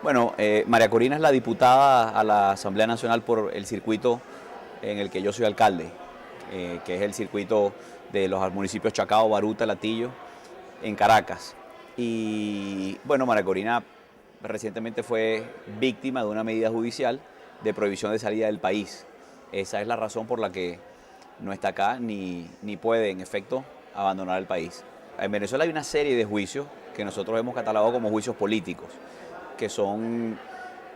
Bueno, María Corina es la diputada a la Asamblea Nacional por el circuito en el que yo soy alcalde, que es el circuito de los municipios Chacao, Baruta, Latillo, en Caracas. Y bueno, María Corina recientemente fue víctima de una medida judicial de prohibición de salida del país. Esa es la razón por la que no está acá ni puede, en efecto, abandonar el país. En Venezuela hay una serie de juicios que nosotros hemos catalogado como juicios políticos, que son...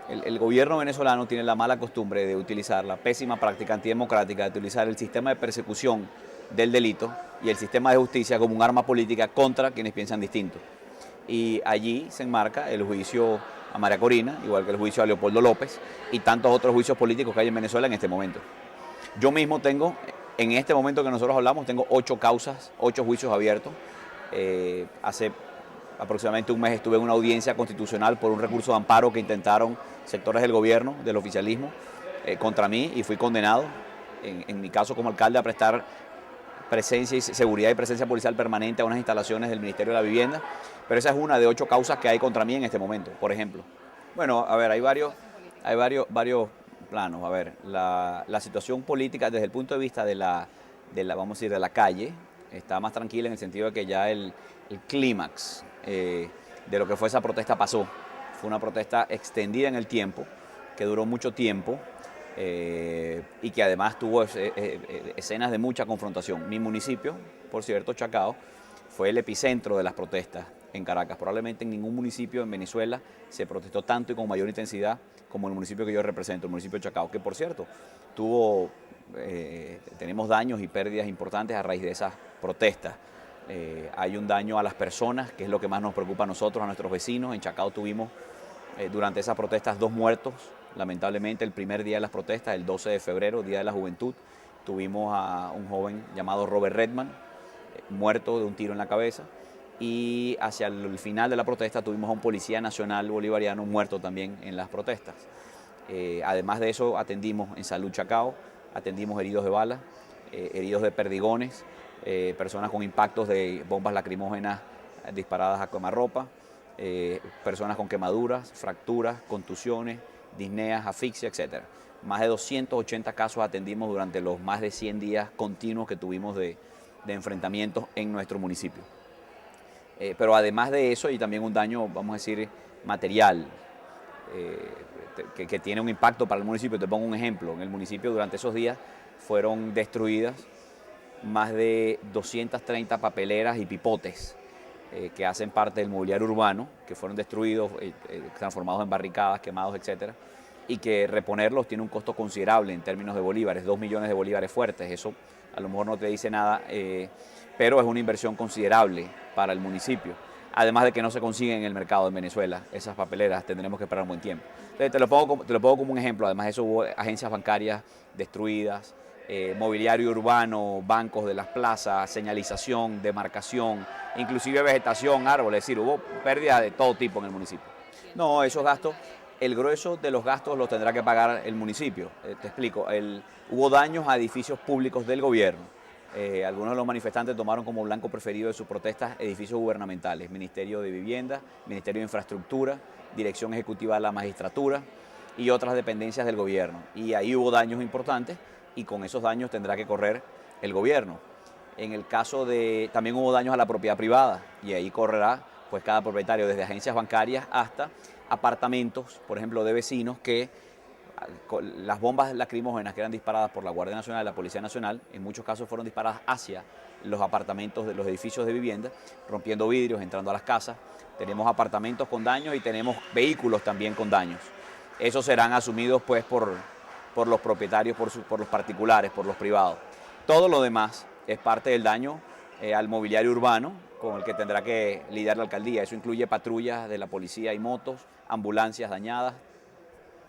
El gobierno venezolano tiene la mala costumbre de utilizar la pésima práctica antidemocrática de utilizar el sistema de persecución del delito y el sistema de justicia como un arma política contra quienes piensan distinto. Y allí se enmarca el juicio a María Corina, igual que el juicio a Leopoldo López y tantos otros juicios políticos que hay en Venezuela en este momento. Yo mismo tengo, en este momento que nosotros hablamos, tengo 8 causas, 8 juicios abiertos. Hace aproximadamente un mes estuve en una audiencia constitucional por un recurso de amparo que intentaron sectores del gobierno, del oficialismo, contra mí, y fui condenado, en mi caso como alcalde, a prestar presencia y seguridad y presencia policial permanente a unas instalaciones del Ministerio de la Vivienda, pero esa es una de 8 causas que hay contra mí en este momento, por ejemplo. Bueno, a ver, hay varios planos. A ver, la situación política desde el punto de vista vamos a decir, de la calle, está más tranquila en el sentido de que ya el clímax de lo que fue esa protesta pasó. Fue una protesta extendida en el tiempo, que duró mucho tiempo y que además tuvo escenas de mucha confrontación. Mi municipio, por cierto, Chacao, fue el epicentro de las protestas en Caracas. Probablemente en ningún municipio en Venezuela se protestó tanto y con mayor intensidad como el municipio que yo represento, el municipio de Chacao, que por cierto tenemos daños y pérdidas importantes a raíz de esas protestas. Hay un daño a las personas, que es lo que más nos preocupa a nosotros, a nuestros vecinos. En Chacao tuvimos durante esas protestas 2 muertos, lamentablemente el primer día de las protestas, el 12 de febrero, Día de la Juventud, tuvimos a un joven llamado Robert Redman, muerto de un tiro en la cabeza, y hacia el final de la protesta tuvimos a un policía nacional bolivariano muerto también en las protestas. Además de eso atendimos en Salud Chacao, atendimos heridos de bala, heridos de perdigones, personas con impactos de bombas lacrimógenas disparadas a quemarropa, personas con quemaduras, fracturas, contusiones, disneas, asfixia, etc. Más de 280 casos atendimos durante los más de 100 días continuos que tuvimos de enfrentamientos en nuestro municipio. Pero además de eso, y también un daño, vamos a decir, material, que tiene un impacto para el municipio. Te pongo un ejemplo. En el municipio durante esos días fueron destruidas más de 230 papeleras y pipotes que hacen parte del mobiliario urbano, que fueron destruidos, transformados en barricadas, quemados, etcétera, y que reponerlos tiene un costo considerable en términos de bolívares, 2 millones de bolívares fuertes. Eso a lo mejor no te dice nada, pero es una inversión considerable para el municipio. Además de que no se consiguen en el mercado de Venezuela esas papeleras, tendremos que esperar un buen tiempo. Entonces, te lo pongo como un ejemplo. Además de eso hubo agencias bancarias destruidas, mobiliario urbano, bancos de las plazas, señalización, demarcación, inclusive vegetación, árboles, es decir, hubo pérdidas de todo tipo en el municipio. No, esos gastos, el grueso de los gastos los tendrá que pagar el municipio. Te explico, hubo daños a edificios públicos del gobierno. Algunos de los manifestantes tomaron como blanco preferido de sus protestas edificios gubernamentales, Ministerio de Vivienda, Ministerio de Infraestructura, Dirección Ejecutiva de la Magistratura y otras dependencias del gobierno. Y ahí hubo daños importantes y con esos daños tendrá que correr el gobierno. En el caso también hubo daños a la propiedad privada y ahí correrá pues cada propietario, desde agencias bancarias hasta apartamentos, por ejemplo, de vecinos que las bombas lacrimógenas que eran disparadas por la Guardia Nacional y la Policía Nacional, en muchos casos fueron disparadas hacia los apartamentos de los edificios de vivienda, rompiendo vidrios, entrando a las casas. Tenemos apartamentos con daños y tenemos vehículos también con daños. Esos serán asumidos pues por los propietarios, por los particulares, por los privados. Todo lo demás es parte del daño al mobiliario urbano con el que tendrá que lidiar la alcaldía. Eso incluye patrullas de la policía y motos, ambulancias dañadas,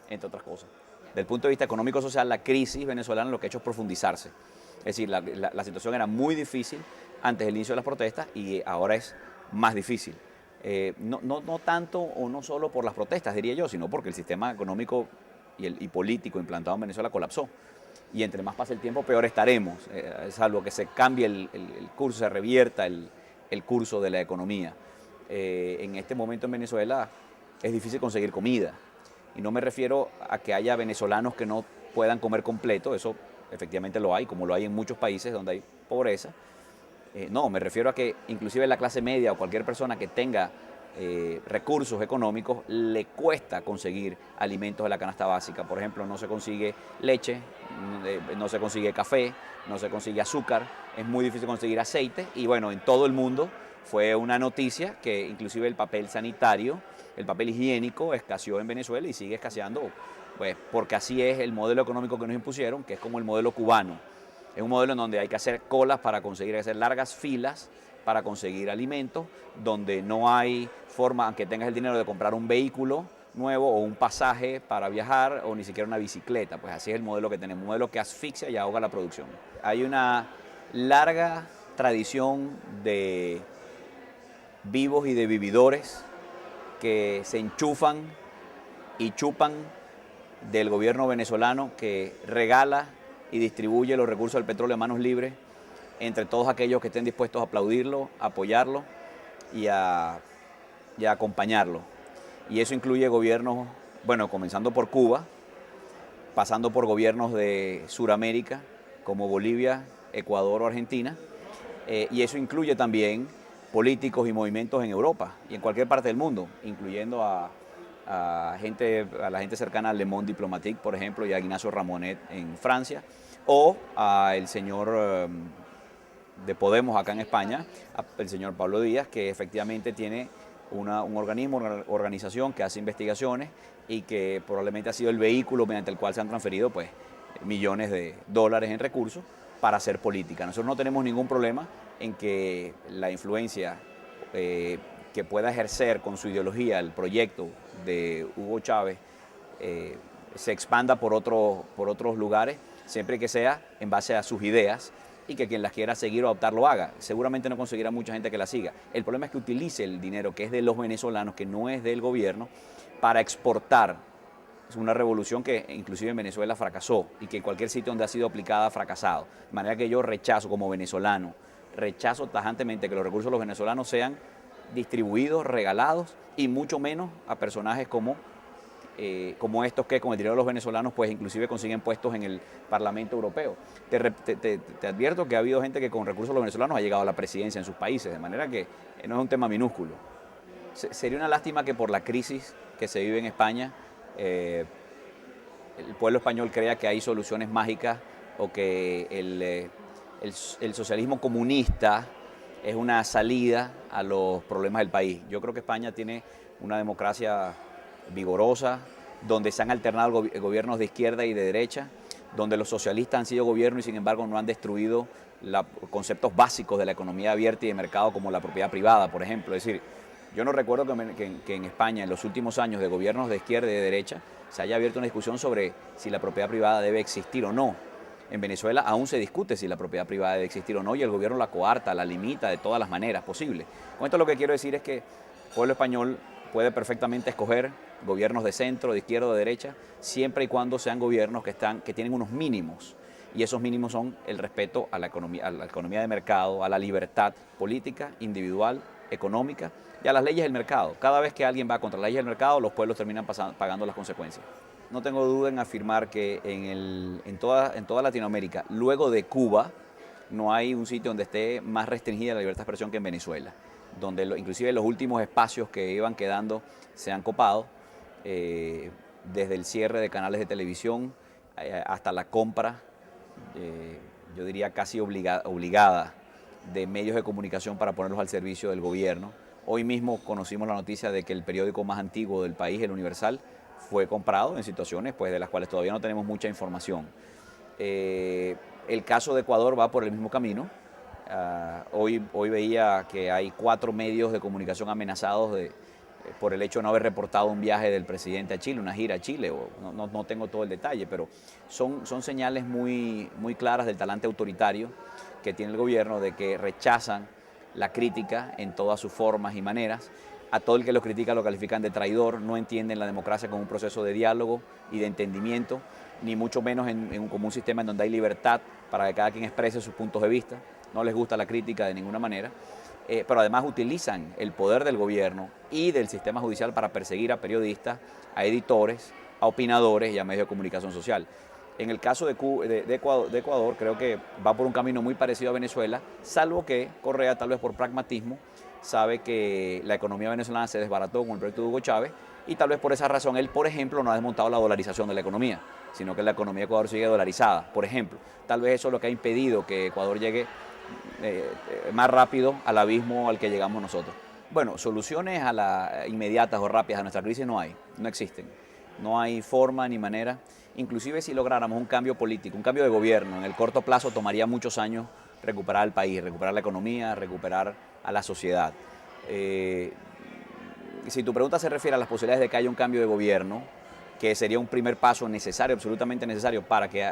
entre otras cosas. Desde el punto de vista económico-social, la crisis venezolana lo que ha hecho es profundizarse. Es decir, la situación era muy difícil antes del inicio de las protestas y ahora es más difícil. No tanto o no solo por las protestas, diría yo, sino porque el sistema económico y político implantado en Venezuela colapsó. Y entre más pase el tiempo, peor estaremos, salvo que se cambie el curso, se revierta el curso de la economía. En este momento en Venezuela es difícil conseguir comida. Y no me refiero a que haya venezolanos que no puedan comer completo, eso efectivamente lo hay, como lo hay en muchos países donde hay pobreza. No, me refiero a que inclusive la clase media o cualquier persona que tenga recursos económicos le cuesta conseguir alimentos de la canasta básica. Por ejemplo, no se consigue leche, no se consigue café, no se consigue azúcar, es muy difícil conseguir aceite y bueno, en todo el mundo fue una noticia que inclusive el papel sanitario, el papel higiénico escaseó en Venezuela y sigue escaseando, pues porque así es el modelo económico que nos impusieron, que es como el modelo cubano. Es un modelo en donde hay que hacer colas para conseguir, hacer largas filas para conseguir alimentos, donde no hay forma, aunque tengas el dinero de comprar un vehículo nuevo o un pasaje para viajar o ni siquiera una bicicleta. Pues así es el modelo que tenemos, un modelo que asfixia y ahoga la producción. Hay una larga tradición de vivos y de vividores que se enchufan y chupan del gobierno venezolano que regala y distribuye los recursos del petróleo a manos libres entre todos aquellos que estén dispuestos a aplaudirlo, a apoyarlo y a acompañarlo. Y eso incluye gobiernos, bueno, comenzando por Cuba, pasando por gobiernos de Sudamérica, como Bolivia, Ecuador o Argentina, y eso incluye también políticos y movimientos en Europa y en cualquier parte del mundo, incluyendo a la gente cercana al Le Monde Diplomatique, por ejemplo, y a Ignacio Ramonet en Francia, o al señor de Podemos acá en España, el señor Pablo Díaz, que efectivamente tiene un organismo, una organización que hace investigaciones y que probablemente ha sido el vehículo mediante el cual se han transferido pues, millones de dólares en recursos para hacer política. Nosotros no tenemos ningún problema en que la influencia que pueda ejercer con su ideología el proyecto de Hugo Chávez se expanda por otros lugares, siempre que sea en base a sus ideas y que quien las quiera seguir o adoptar lo haga. Seguramente no conseguirá mucha gente que la siga. El problema es que utilice el dinero que es de los venezolanos, que no es del gobierno, para exportar. Es una revolución que inclusive en Venezuela fracasó y que en cualquier sitio donde ha sido aplicada ha fracasado. De manera que yo rechazo como venezolano, rechazo tajantemente que los recursos de los venezolanos sean distribuidos, regalados y mucho menos a personajes como estos que con el dinero de los venezolanos pues inclusive consiguen puestos en el Parlamento Europeo. Te advierto que ha habido gente que con recursos de los venezolanos ha llegado a la presidencia en sus países, de manera que no es un tema minúsculo. Sería una lástima que por la crisis que se vive en España el pueblo español crea que hay soluciones mágicas o que el socialismo comunista es una salida a los problemas del país. Yo creo que España tiene una democracia vigorosa, donde se han alternado gobiernos de izquierda y de derecha, donde los socialistas han sido gobierno y sin embargo no han destruido conceptos básicos de la economía abierta y de mercado como la propiedad privada, por ejemplo. Es decir, yo no recuerdo que en España en los últimos años de gobiernos de izquierda y de derecha se haya abierto una discusión sobre si la propiedad privada debe existir o no. En Venezuela aún se discute si la propiedad privada debe existir o no y el gobierno la coarta, la limita de todas las maneras posibles. Con esto lo que quiero decir es que el pueblo español puede perfectamente escoger gobiernos de centro, de izquierda o de derecha, siempre y cuando sean gobiernos que tienen unos mínimos. Y esos mínimos son el respeto a la economía de mercado, a la libertad política, individual, económica y a las leyes del mercado. Cada vez que alguien va contra las leyes del mercado, los pueblos terminan pagando las consecuencias. No tengo duda en afirmar que en toda Latinoamérica, luego de Cuba, no hay un sitio donde esté más restringida la libertad de expresión que en Venezuela, donde inclusive los últimos espacios que iban quedando se han copado, desde el cierre de canales de televisión hasta la compra, yo diría casi obligada, de medios de comunicación para ponerlos al servicio del gobierno. Hoy mismo conocimos la noticia de que el periódico más antiguo del país, El Universal, fue comprado en situaciones pues, de las cuales todavía no tenemos mucha información. El caso de Ecuador va por el mismo camino. Hoy veía que hay 4 medios de comunicación amenazados por el hecho de no haber reportado un viaje del presidente a Chile, una gira a Chile. No tengo todo el detalle, pero son señales muy claras del talante autoritario que tiene el gobierno, de que rechazan la crítica en todas sus formas y maneras. A todo el que lo critica lo califican de traidor, no entienden la democracia como un proceso de diálogo y de entendimiento, ni mucho menos como un sistema en donde hay libertad para que cada quien exprese sus puntos de vista. No les gusta la crítica de ninguna manera. pero además utilizan el poder del gobierno y del sistema judicial para perseguir a periodistas, a editores, a opinadores y a medios de comunicación social. En el caso de Ecuador, creo que va por un camino muy parecido a Venezuela, salvo que Correa, tal vez por pragmatismo, sabe que la economía venezolana se desbarató con el proyecto de Hugo Chávez y tal vez por esa razón él, por ejemplo, no ha desmontado la dolarización de la economía, sino que la economía de Ecuador sigue dolarizada, por ejemplo. Tal vez eso es lo que ha impedido que Ecuador llegue más rápido al abismo al que llegamos nosotros. Bueno, soluciones inmediatas o rápidas a nuestra crisis no hay, no existen. No hay forma ni manera. Inclusive si lográramos un cambio político, un cambio de gobierno, en el corto plazo tomaría muchos años recuperar el país, recuperar la economía, recuperar a la sociedad. Si tu pregunta se refiere a las posibilidades de que haya un cambio de gobierno, que sería un primer paso necesario, absolutamente necesario para que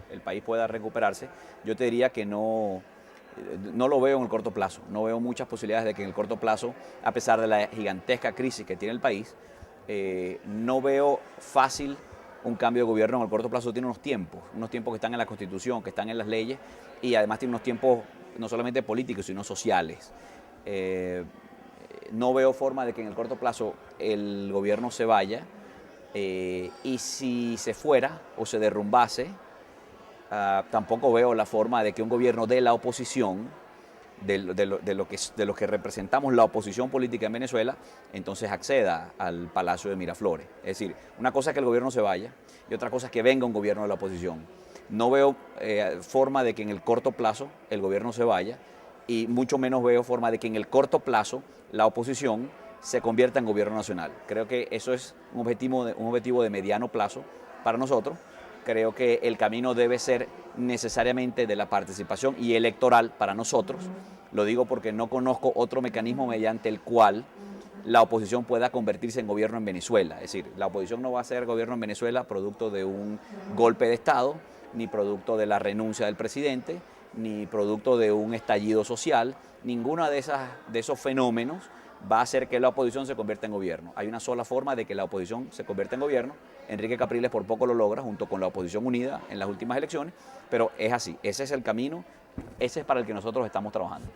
el país pueda recuperarse, yo te diría que no lo veo en el corto plazo. No veo muchas posibilidades de que en el corto plazo, a pesar de la gigantesca crisis que tiene el país, no veo fácil un cambio de gobierno en el corto plazo. Tiene unos tiempos que están en la Constitución, que están en las leyes, y además tiene unos tiempos no solamente políticos, sino sociales. No veo forma de que en el corto plazo el gobierno se vaya, y si se fuera o se derrumbase, tampoco veo la forma de que un gobierno de la oposición, de lo que representamos la oposición política en Venezuela, entonces acceda al Palacio de Miraflores. Es decir, una cosa es que el gobierno se vaya y otra cosa es que venga un gobierno de la oposición. No veo forma de que en el corto plazo el gobierno se vaya, y mucho menos veo forma de que en el corto plazo la oposición se convierta en gobierno nacional. Creo que eso es un objetivo de mediano plazo para nosotros. Creo que el camino debe ser necesariamente de la participación y electoral para nosotros. Lo digo porque no conozco otro mecanismo mediante el cual la oposición pueda convertirse en gobierno en Venezuela. Es decir, la oposición no va a ser gobierno en Venezuela producto de un golpe de Estado, ni producto de la renuncia del presidente, ni producto de un estallido social. Ninguna de esos fenómenos va a hacer que la oposición se convierta en gobierno. Hay una sola forma de que la oposición se convierta en gobierno. Enrique Capriles por poco lo logra junto con la oposición unida en las últimas elecciones, pero es así, ese es el camino, ese es para el que nosotros estamos trabajando.